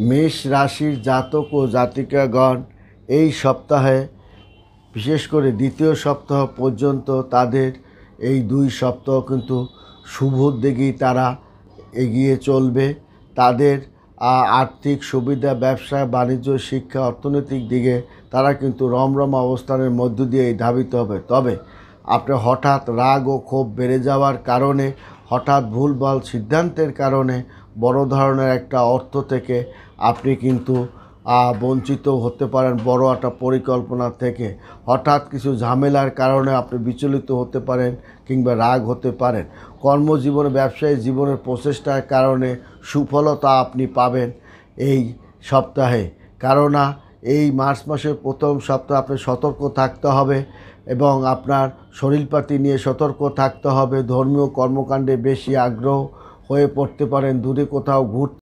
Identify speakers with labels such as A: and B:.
A: মেষ রাশির জাতক ও জাতিকাগণ এই সপ্তাহে বিশেষ করে দ্বিতীয় সপ্তাহ পর্যন্ত তাদের এই 2 সপ্তাহ কিন্তু শুভর দিকেই তারা এগিয়ে চলবে। তাদের আর্থিক সুবিধা, ব্যবসা বাণিজ্য, শিক্ষা, অর্থনৈতিক দিকে তারা কিন্তু রমরম অবস্থানের মধ্য দিয়েই ধাবিত হবে। তবে আপনার হঠাৎ রাগ ও ক্ষোভ বেড়ে যাওয়ার কারণে, হঠাৎ ভুলভাল সিদ্ধান্তের কারণে বড় ধরনের একটা অর্থ থেকে আপনি কিন্তু বঞ্চিত হতে পারেন। বড় একটা পরিকল্পনা থেকে হঠাৎ কিছু ঝামেলার কারণে আপনি বিচলিত হতে পারেন কিংবা রাগ হতে পারেন। কর্মজীবনে, ব্যবসায়িক জীবনের প্রচেষ্টার কারণে সুফলতা আপনি পাবেন এই সপ্তাহে। কেননা এই মার্চ মাসের প্রথম সপ্তাহে আপনি সতর্ক থাকতে হবে এবং আপনার শরীরপাতি নিয়ে সতর্ক থাকতে হবে। ধর্মীয় কর্মকাণ্ডে বেশি আগ্রহ হয়ে পড়তে পারেন, দূরে কোথাও ঘুরতে